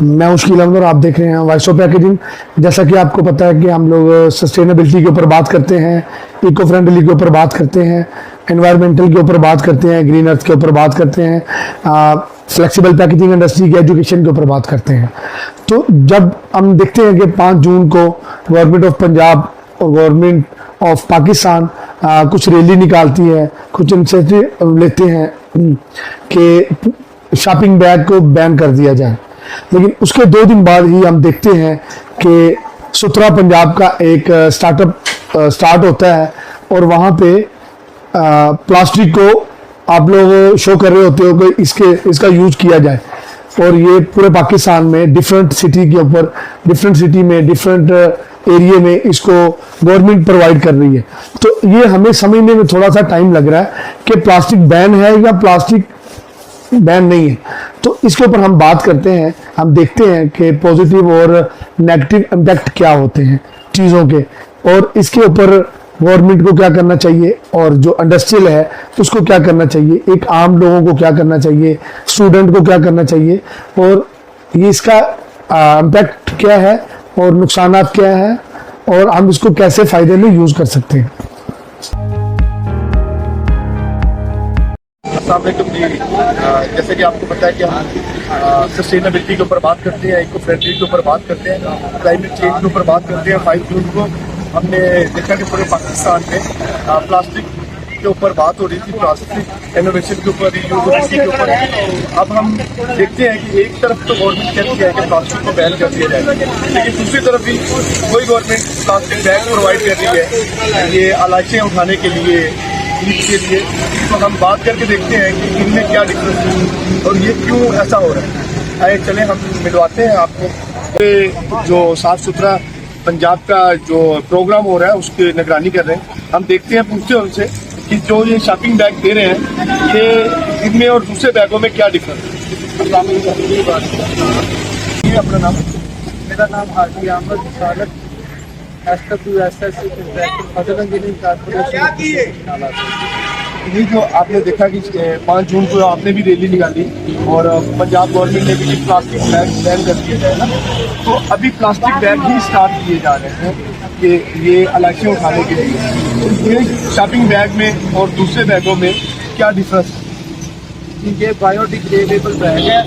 मैं मुश्किल अहमद और आप देख रहे हैं वॉइस ऑफ पैकेजिंग। जैसा कि आपको पता है कि हम लोग सस्टेनेबिलिटी के ऊपर बात करते हैं, इको फ्रेंडली के ऊपर बात करते हैं, एनवायरमेंटल के ऊपर बात करते हैं, ग्रीन अर्थ के ऊपर बात करते हैं, फ्लेक्सिबल पैकेजिंग इंडस्ट्री के एजुकेशन के ऊपर बात करते हैं। तो जब हम देखते हैं कि 5 जून को गवर्नमेंट ऑफ पंजाब और गवर्नमेंट ऑफ पाकिस्तान कुछ रैली निकालती है, कुछ इनिशिएटिव लेते हैं कि शॉपिंग बैग को बैन कर दिया जाए, लेकिन उसके 2 दिन बाद ही हम देखते हैं कि सुथरा पंजाब का एक स्टार्टअप स्टार्ट होता है और वहाँ पे प्लास्टिक को आप लोग शो कर रहे होते हो कि इसका यूज किया जाए, और ये पूरे पाकिस्तान में डिफरेंट सिटी के ऊपर, डिफरेंट सिटी में, डिफरेंट एरिया में इसको गवर्नमेंट प्रोवाइड कर रही है। तो ये हमें समझने में थोड़ा सा टाइम लग रहा है कि प्लास्टिक बैन है या प्लास्टिक बैन नहीं है। तो इसके ऊपर हम बात करते हैं, हम देखते हैं कि पॉजिटिव और नेगेटिव इम्पैक्ट क्या होते हैं चीज़ों के, और इसके ऊपर गवर्नमेंट को क्या करना चाहिए और जो इंडस्ट्रियल है उसको क्या करना चाहिए, एक आम लोगों को क्या करना चाहिए, स्टूडेंट को क्या करना चाहिए, और ये इसका इम्पैक्ट क्या है और नुकसानात क्या है, और हम इसको कैसे फ़ायदे में यूज़ कर सकते हैं। जैसे कि आपको पता है कि हम सस्टेनेबिलिटी के ऊपर बात करते हैं, इको फ्रेंडली के ऊपर बात करते हैं, क्लाइमेट चेंज के ऊपर बात करते हैं। 5 जून को हमने देखा कि पूरे पाकिस्तान में प्लास्टिक के ऊपर बात हो रही थी, प्लास्टिक इनोवेशन के ऊपर, यूज के ऊपर। अब हम देखते हैं कि एक तरफ तो गवर्नमेंट कहती है कि प्लास्टिक को बैन कर दिया जाए, लेकिन दूसरी तरफ भी कोई गवर्नमेंट प्लास्टिक बैग प्रोवाइड कर रही है ये आलाइशें उठाने के लिए, ईद के लिए। तो हम बात करके देखते हैं कि इनमें क्या डिफरेंस है और ये क्यों ऐसा हो रहा है। आइए चले हम मिलवाते हैं आपको। ये जो साफ सुथरा पंजाब का जो प्रोग्राम हो रहा है उसकी निगरानी कर रहे हैं। हम देखते हैं, पूछते हैं उनसे कि जो ये शॉपिंग बैग दे रहे हैं ये इनमें और दूसरे बैगों में क्या डिफरेंस है। अपना नाम? मेरा नाम हाजी अहमद सालक, ये जो आपने देखा कि 5 जून को आपने भी रैली निकाली और पंजाब गवर्नमेंट ने भी प्लास्टिक बैग बैन कर दिया है ना, तो अभी प्लास्टिक बैग ही स्टार्ट किए जा रहे हैं कि ये इलेक्शन उठाने के लिए। तो ये शॉपिंग बैग में और दूसरे बैगों में क्या डिफरेंस है? ये बायोडिग्रेडेबल बैग है,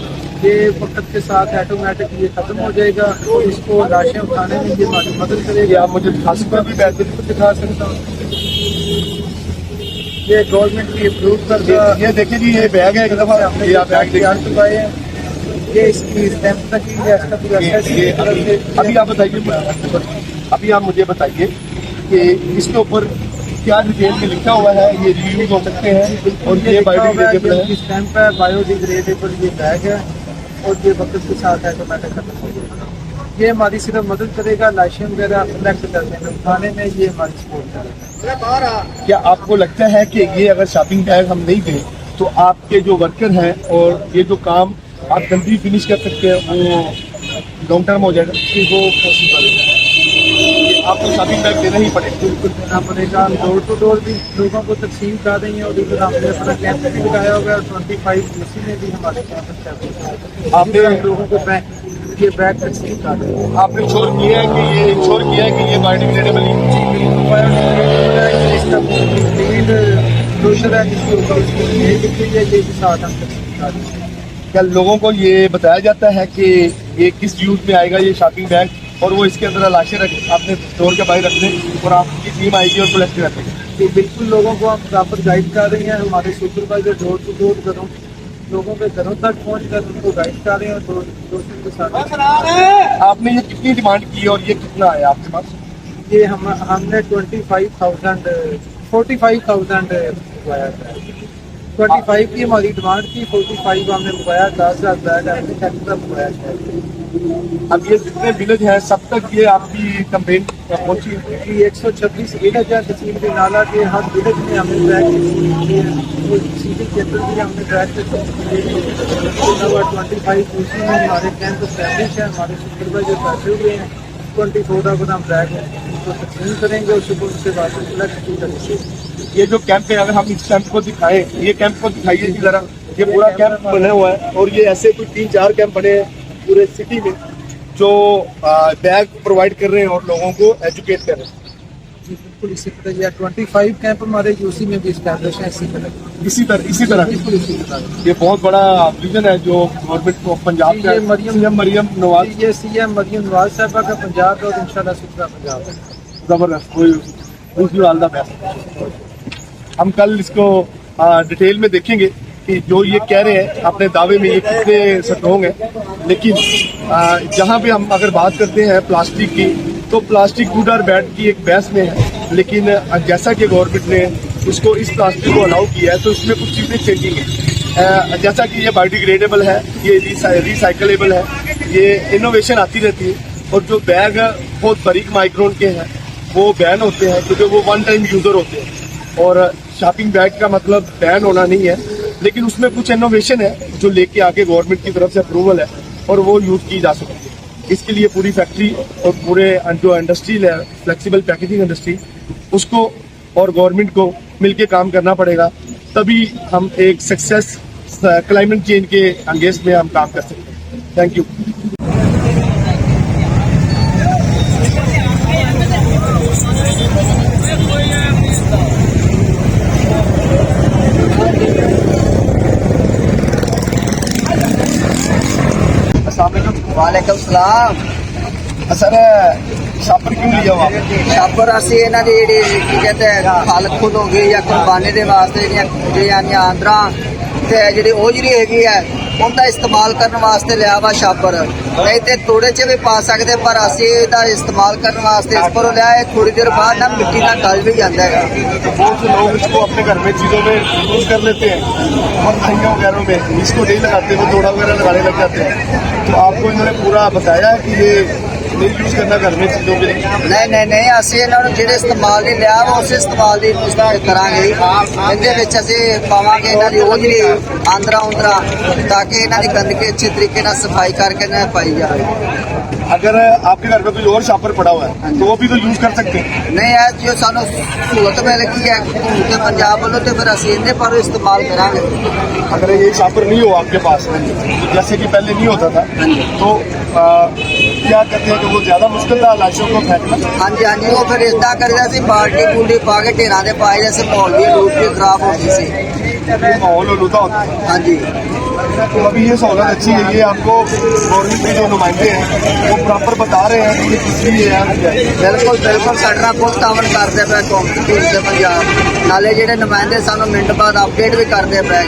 ये वक्त के साथ ऑटोमेटिक ये खत्म हो जाएगा और इसको लाशें उठाने में ये हमारी मदद करेगा। आप मुझे दिखा सकते हैं? बैग बिल्कुल दिखा सकता हूँ। ये गवर्नमेंट की अप्रूव कर दिया। ये देखिए जी, ये बैग है, एक दफा ये आप बैग तैयार करवाए हैं, ये इसकी स्टैंप तक ही है, इसका पूरा अभी आप बताइए, अभी आप मुझे बताइए कि इसके ऊपर क्या डिटेल में लिखा हुआ है, ये रीयूज हो सकते हैं और ये बायोडिग्रेडेबल है। स्टैंप है, बायोडिग्रेडेबल ये बैग है और ये वक्त के साथ ऑटोमेटिक खत्म हो जाएगा। ये हमारी सिर्फ मदद करेगा लाशें वगैरह कलेक्ट करने में, उठाने में, ये हमारी सपोर्ट करेगा। क्या आपको लगता है कि ये अगर शॉपिंग बैग हम नहीं दें तो आपके जो वर्कर हैं और ये जो काम आप जल्दी फिनिश कर सकते हैं वो लॉन्ग टर्म हो जाएगा? कि वो पॉसिबल है, आपको शॉपिंग बैग देना ही पड़ेगा। बिल्कुल देना पड़ेगा। डोर टू डोर भी लोगों को तकसीम कर रही है और इधर हमने अपना कैंप भी लगाया होगा। 25 यूसी में भी हमारे कैंप आपने लोगों को ये बैग तकसीम कर रहे हैं। आपने इंश्योर किया है कि ये बायोडिग्रेडेबल इसका ब्रोशर है जिसके ऊपर ये साथ हम तकसीम कर रहे हैं। क्या लोगों को ये बताया जाता है कि ये किस यूज में आएगा ये शॉपिंग बैग, और वो इसके अंदर लाशें आपने स्टोर के बाहर रख दें और आपकी टीम आएगी और कलेक्ट करेंगे? कि बिल्कुल लोगों को हम प्रॉपर गाइड कर रहे हैं। हमारे सुपरवाइजर डोर टू डोर घरों लोगों के घरों तक पहुंच कर उनको गाइड कर रहे हैं और दोस्तों के साथ। आपने ये कितनी डिमांड की और ये कितना आया आपके पास? ये हमने 45,000 मंगवाया था। 25 की हमारी डिमांड थी, 45 हमने मंगवाया। 10,000 बैग हमने एक्स्ट्रा मंगवाया था। अब ये जितने विलेज हैं सब तक ये आपकी कंप्लेंट पहुंची है? 126 विलेज है तहसील के नाला के, हर विलेज में हमने ट्रैक सीधी क्षेत्र भी हमने ट्रैक 25 यूसी में हमारे कैंप स्टैब्लिश है। हमारे सुपरवाइजर बैठे हुए हैं। 24 आवर हम ट्रैक उसको तकसीम करेंगे और सुबह उसके बाद कलेक्ट करेंगे। ये जो कैंप है, अगर हम इस कैंप को दिखाएं, ये कैंप को दिखाइए कि जरा, ये पूरा कैंप बना हुआ है और ये ऐसे कोई 3-4 कैंप बने हैं। पूरे सिटी में जो बैग प्रोवाइड कर रहे हैं और लोगों को एजुकेट कर रहे हैं। जी बिल्कुल इसी तरह। ये 25 कैंप हमारे यूसी में भी इस्टेब्लिश है इसी तरह। इसी तरह बिल्कुल इसी तरह। ये बहुत बड़ा विजन है जो गवर्नमेंट को पंजाब ये का मरियम मरियम नवाज। ये सीएम मरियम नवाज साहबा का पंजाब है और इंशाल्लाह सुथरा पंजाब है। जबरदस्त, कोई ऑल द बेस्ट। हम कल इसको डिटेल में देखेंगे कि जो ये कह रहे हैं अपने दावे में ये कितने स्ट्रॉन्ग है। लेकिन जहाँ पे हम अगर बात करते हैं प्लास्टिक की, तो प्लास्टिक गुड और बैड की एक बहस में है। लेकिन जैसा कि गवर्नमेंट ने उसको इस प्लास्टिक को अलाउ किया है तो इसमें कुछ चीज़ें चेंजिंग है। जैसा कि ये बायोडिग्रेडेबल है, ये रिसाइकलेबल है, ये इनोवेशन आती रहती है। और जो बैग बहुत बारीक माइक्रोन के हैं वो बैन होते हैं क्योंकि वो वन टाइम यूज़र होते हैं। और शॉपिंग बैग का मतलब बैन होना नहीं है, लेकिन उसमें कुछ इनोवेशन है जो लेके आके गवर्नमेंट की तरफ से अप्रूवल है और वो यूज़ की जा सकती है। इसके लिए पूरी फैक्ट्री और पूरे जो इंडस्ट्री है फ्लेक्सिबल पैकेजिंग इंडस्ट्री, उसको और गवर्नमेंट को मिलके काम करना पड़ेगा, तभी हम एक सक्सेस क्लाइमेट चेंज के अगेंस्ट में हम काम कर सकते हैं। Thank you. वालेकुम सलाम। सर छापर क्यों लिया हुआ आपने? छापर ਅਸੀਂ ਇਹਨਾਂ ਦੀ ਜਿਹੜੀ ਕੀ ਕਹਿੰਦੇ ਫਲ ਖੁਦ ਹੋ ਗਈ ਜਾਂ ਕੁਰਬਾਨੀ ਦੇ ਵਾਸਤੇ ਜਿਹੜੀਆਂ ਆਂਦਰਾਂ ਤੇ ਜਿਹੜੀ ਔਜਰੀ ਹੈਗੀ ਹੈ ਉਹਦਾ ਇਸਤੇਮਾਲ ਕਰਨ ਵਾਸਤੇ ਲਿਆ ਵਾ ਛਾਪਰ। ਨਹੀਂ ਤੇ ਤੋੜੇ 'ਚ ਵੀ ਪਾ ਸਕਦੇ, ਪਰ ਅਸੀਂ ਇਹਦਾ ਇਸਤੇਮਾਲ ਕਰਨ ਵਾਸਤੇ ਇਸ ਪਰ ਲਿਆ ਹੈ। ਥੋੜੀ ਦੇਰ ਬਾਅਦ ਨਾ ਮਿੱਟੀ ਨਾਲ ਗਲ भी ਜਾਂਦਾ है। तो बहुत से लोग इसको अपने घर में चीज़ों में यूज़ कर लेते हैं और खइयों वगैरह में इसको नहीं लगाते, वो तोड़ा वगैरह लगाने लग जाते हैं। तो आपको इन्होंने पूरा बताया है कि ये नहीं यूज़ करना घर में चीज़ों के लिए। ਨਹੀਂ ਅਸੀਂ ਇਹਨਾਂ ਨੂੰ ਜਿਹੜੇ ਇਸਤੇਮਾਲ ਲਈ ਲਿਆ ਵਾ ਉਸੇ ਇਸਤੇਮਾਲ ਦੀ ਕੋਸ਼ਿਸ਼ ਕਰਾਂਗੇ। ਇਹਦੇ ਵਿੱਚ ਅਸੀਂ ਪਾਵਾਂਗੇ ਇਹਨਾਂ ਦੀ ਉਹ ਜਿਹੜੀ ਆਂਦਰਾ ਤਾਂ ਕਿ ਇਹਨਾਂ ਦੀ ਗੰਦਗੀ ਅੱਛੇ ਤਰੀਕੇ ਨਾਲ ਸਫਾਈ ਕਰਕੇ ਨਾ ਪਾਈ ਜਾਵੇ। अगर आपके घर में कोई और शॉपर पड़ा हुआ है तो वो भी तो यूज़ कर सकते हैं। ਨਹੀਂ ਇਹ ਜੋ ਸਾਨੂੰ ਸਹੂਲਤ ਮਿਲ ਗਈ ਹੈ ਤੇ ਪੰਜਾਬ ਵੱਲੋਂ ਤੇ ਫਿਰ ਅਸੀਂ ਇਹਦੇ ਪਰ ਇਸਤੇਮਾਲ ਕਰਾਂਗੇ। अगर ये शॉपर नहीं हो आपके पास, तो जैसे कि पहले नहीं होता था, तो क्या कहते हैं कि वो ज़्यादा मुश्किल था लाशों को फेंकना। ਹਾਂਜੀ ਉਹ ਫਿਰ ਇਦਾਂ ਕਰੀਦਾ ਸੀ ਬਾਲਟੀ ਬੂਲਟੀ ਪਾ ਕੇ ਢੇਰਾਂ ਦੇ ਪਾਏ ਜੈਸੇ ਮਾਹੌਲ ਦੀ ਲੂਟ ਵੀ ਖਰਾਬ हो गई ਸੀ। माहौल लूटा होता है। ਹਾਂਜੀ तो अभी ये सहूलत अच्छी है, ये आपको गवर्नमेंट के जो नुमाइंदे हैं वो प्रॉपर बता रहे हैं कि ये किस लिए है। ਬਿਲਕੁਲ ਸਾਡੇ ਨਾਲ ਬਹੁਤ ਤਾਵਨ ਕਰਦੇ ਪਏ ਕੌਮ ਦੇ ਪੰਜਾਬ ਨਾਲੇ ਜਿਹੜੇ ਨੁਮਾਇੰਦੇ ਸਾਨੂੰ ਮਿੰਟ ਬਾਅਦ ਅਪਡੇਟ ਵੀ ਕਰਦੇ ਪਏ।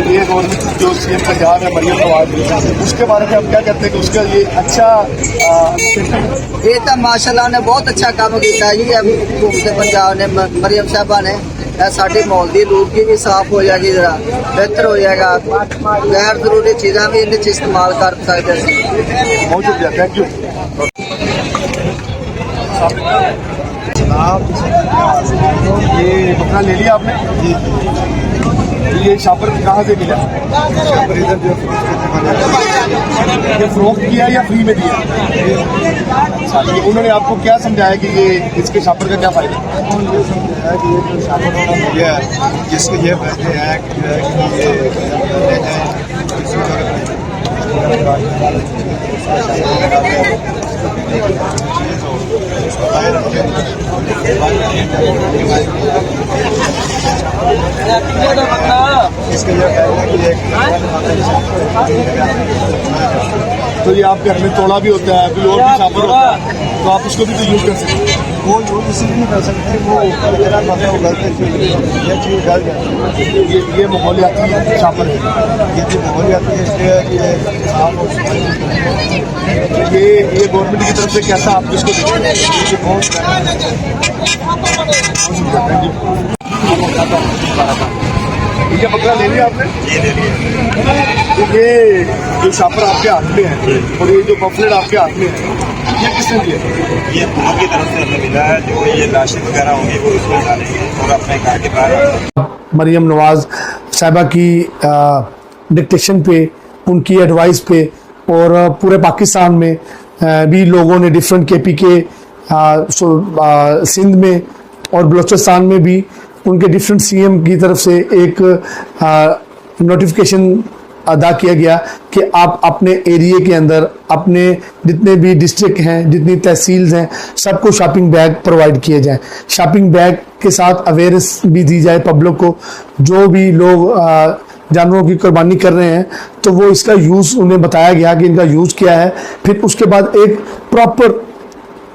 ये गवर्नमेंट जो सीएम पंजाब है मरियम नवाज, उसके बारे में आप क्या कहते हैं कि उसका ये अच्छा ਇਹ ਤਾਂ ਮਾਸ਼ਾਅੱਲਾ ਨੇ ਬਹੁਤ ਅੱਛਾ ਕੰਮ ਕੀਤਾ ਜੀ ਹਕੂਮਤ ਪੰਜਾਬ ਨੇ ਮਰੀਮ ਸਾਹਿਬਾ ਨੇ। ਇਹ ਸਾਡੀ ਮਾਹੌਲ ਦੀ ਲੂਟ ਵੀ ਸਾਫ਼ ਹੋ ਜਾਏਗੀ, ਜਰਾ ਬਿਹਤਰ ਹੋ ਜਾਏਗਾ। ਗੈਰ ਜ਼ਰੂਰੀ ਚੀਜ਼ਾਂ ਵੀ ਇਹਦੇ 'ਚ ਇਸਤੇਮਾਲ ਕਰ ਸਕਦੇ ਸੀ। बहुत शुक्रिया, थैंक यू। ये बकरा ले लिया आपने? जी। ये शॉपर कहाँ से मिला? ये फरोख्त किया या फ्री में दिया? अच्छा, ये उन्होंने आपको क्या समझाया कि ये इसके शॉपर का क्या फायदा? ये जिसको ये कहते हैं कि इसके ये तो ये आपके घर में तोड़ा भी होता है, कोई और भी शॉपर होता है, तो आप उसको भी तो यूज कर सकते हैं। वो यूज इसलिए नहीं कर सकते, वो मेरा मतलब वो गलत है, ये चीज़ गलत है। ये माहौलियाती शॉपर है, ये चीज़ हो जाती है, इसलिए ये साफ और ये गवर्नमेंट की तरफ से कैसा आप इसको देखते हैं? ये बहुत ये बकरा ले लिया आपने? ये ले लिए। तो ये जो शॉपर आपके हाथ में है और ये जो पॉपलेट आपके हाथ में है, ये किसने दिया? ये हुकूमत की तरफ से हमें मिला है। जो ये लाशें वगैरह होंगी वो इसमें डालेंगे और अपने घर के बाहर मरियम नवाज साहिबा की डिक्टेशन पे, उनकी एडवाइस पे और पूरे पाकिस्तान में भी लोगों ने डिफरेंट केपी के सिंध में और बलूचिस्तान में भी उनके डिफरेंट सीएम की तरफ से एक नोटिफिकेशन अदा किया गया कि आप अपने एरिया के अंदर अपने जितने भी डिस्ट्रिक्ट हैं, जितनी तहसील्स हैं, सबको शॉपिंग बैग प्रोवाइड किए जाए। शॉपिंग बैग के साथ अवेयरनेस भी दी जाए पब्लिक को। जो भी लोग जानवरों की कुर्बानी कर रहे हैं तो वो इसका यूज़ उन्हें बताया गया कि इनका यूज़ क्या है। फिर उसके बाद एक प्रॉपर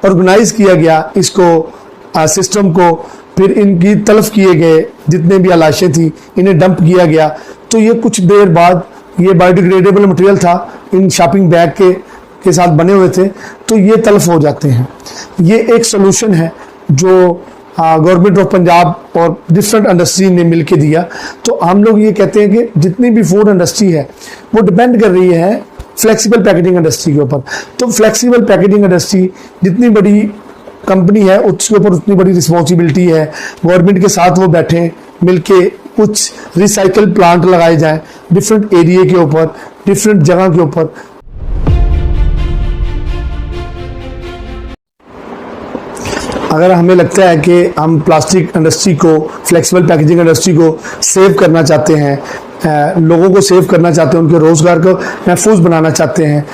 ऑर्गेनाइज किया गया इसको सिस्टम को। फिर इनकी तलफ किए गए जितने भी लाशें थी, इन्हें डंप किया गया। तो ये कुछ देर बाद ये बायोडिग्रेडेबल मटेरियल था, इन शॉपिंग बैग के साथ बने हुए थे, तो ये तलफ हो जाते हैं। ये एक सोल्यूशन है जो गवर्नमेंट ऑफ पंजाब और डिफरेंट इंडस्ट्री ने मिलके दिया। तो हम लोग ये कहते हैं कि जितनी भी फूड इंडस्ट्री है वो डिपेंड कर रही है फ्लेक्सिबल पैकेजिंग इंडस्ट्री के ऊपर। तो फ्लेक्सिबल पैकेजिंग इंडस्ट्री जितनी बड़ी कंपनी है उसके ऊपर उतनी बड़ी रिस्पॉन्सिबिलिटी है। गवर्नमेंट के साथ वो बैठे मिलके कुछ रिसाइकल प्लांट लगाए जाएं डिफरेंट एरिया के ऊपर, डिफरेंट जगह के ऊपर। अगर हमें लगता है कि हम प्लास्टिक इंडस्ट्री को, फ्लेक्सिबल पैकेजिंग इंडस्ट्री को सेव करना चाहते हैं, लोगों को सेव करना चाहते हैं, उनके रोज़गार को महफूज बनाना चाहते हैं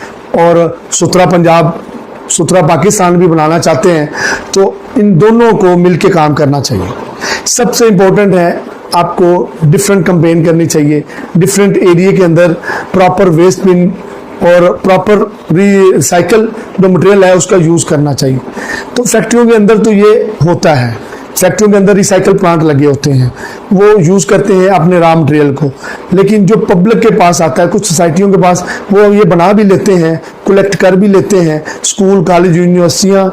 और सुथरा पंजाब, सुथरा पाकिस्तान भी बनाना चाहते हैं, तो इन दोनों को मिलके काम करना चाहिए। सबसे इम्पोर्टेंट है आपको डिफरेंट कैंपेन करनी चाहिए। डिफरेंट एरिया के अंदर प्रॉपर वेस्ट बिन और प्रॉपर रिसाइकल जो मटेरियल है उसका यूज़ करना चाहिए। तो फैक्ट्रियों के अंदर तो ये होता है, फैक्ट्रियों के अंदर रिसाइकल प्लांट लगे होते हैं, वो यूज़ करते हैं अपने रॉ मटेरियल को। लेकिन जो पब्लिक के पास आता है, कुछ सोसाइटियों के पास, वो ये बना भी लेते हैं, कलेक्ट कर भी लेते हैं, स्कूल, कॉलेज, यूनिवर्सिटियाँ।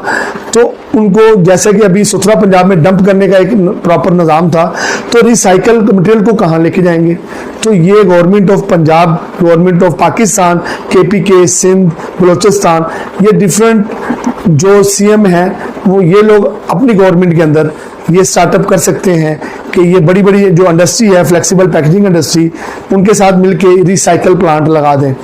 तो उनको जैसे कि अभी सुथरा पंजाब में डंप करने का एक प्रॉपर निज़ाम था, तो रिसाइकल मटेरियल को कहाँ लेके जाएंगे? तो ये government of Punjab, government of Pakistan, KPK, Sindh, Balochistan, ये डिफरेंट जो CM हैं वो ये लोग अपनी गवर्नमेंट के अंदर ये स्टार्टअप कर सकते हैं कि ये बड़ी बड़ी जो इंडस्ट्री है फ्लेक्सिबल पैकेजिंग इंडस्ट्री, उनके साथ मिलके रिसाइकल प्लांट लगा दें।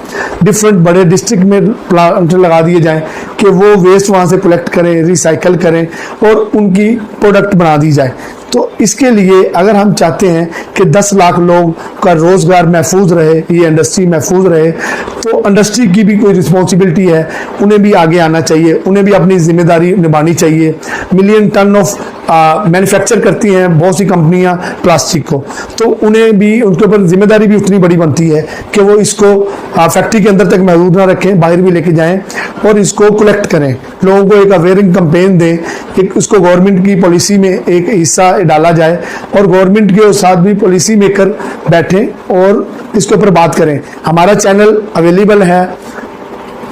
डिफरेंट बड़े डिस्ट्रिक्ट में प्लांट लगा दिए जाएं कि वो वेस्ट वहाँ से कलेक्ट करें, रिसाइकल करें और उनकी प्रोडक्ट बना दी जाए। तो इसके लिए अगर हम चाहते हैं कि 10 लाख लोग का रोज़गार महफूज रहे, ये इंडस्ट्री महफूज रहे, तो इंडस्ट्री की भी कोई रिस्पॉन्सिबिलिटी है, उन्हें भी आगे आना चाहिए, उन्हें भी अपनी जिम्मेदारी निभानी चाहिए। मिलियन टन ऑफ मैन्युफैक्चर करती हैं बहुत सी कंपनियां प्लास्टिक को, तो उन्हें भी, उनके ऊपर जिम्मेदारी भी उतनी बड़ी बनती है कि वो इसको फैक्ट्री के अंदर तक महदूद ना रखें, बाहर भी लेके जाएं और इसको कलेक्ट करें, लोगों को एक अवेयरिंग कैंपेन दें, एक उसको गवर्नमेंट की पॉलिसी में एक हिस्सा डाला जाए और गवर्नमेंट के साथ भी पॉलिसी मेकर बैठें और इसके ऊपर बात करें। हमारा चैनल अवेलेबल है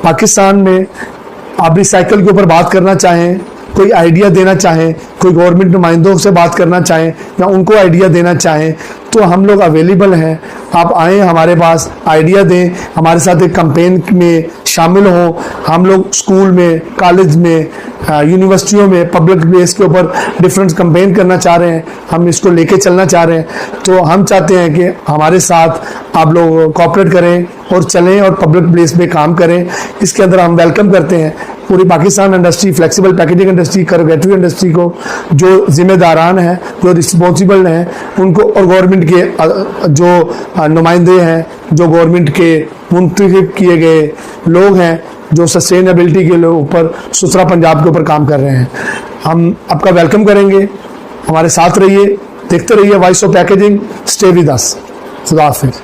पाकिस्तान में। आप रिसाइकल के ऊपर बात करना चाहें, कोई आइडिया देना चाहें, कोई गवर्नमेंट नुमाइंदों से बात करना चाहें या उनको आइडिया देना चाहें, तो हम लोग अवेलेबल हैं। आप आएँ हमारे पास, आइडिया दें, हमारे साथ एक कैंपेन में शामिल हों। हम लोग स्कूल में, कॉलेज में, यूनिवर्सिटियों में, पब्लिक प्लेस के ऊपर डिफरेंट कैंपेन करना चाह रहे हैं, हम इसको लेके चलना चाह रहे हैं। तो हम चाहते हैं कि हमारे साथ आप लोग कोऑपरेट करें और चलें और पब्लिक प्लेस में काम करें। इसके अंदर हम वेलकम करते हैं पूरी Pakistan industry, flexible packaging industry, corrugated industry को, जो जिम्मेदारान हैं, जो रिस्पॉन्सिबल हैं उनको, और गवर्नमेंट के जो नुमाइंदे हैं, जो गवर्नमेंट के मुंतखब किए गए लोग हैं, जो सस्टेनेबिलिटी के ऊपर, सुथरा पंजाब के ऊपर काम कर रहे हैं। हम आपका वेलकम करेंगे, हमारे साथ रहिए, देखते रहिए voice of packaging. Stay with us. खुदा हाफिज़।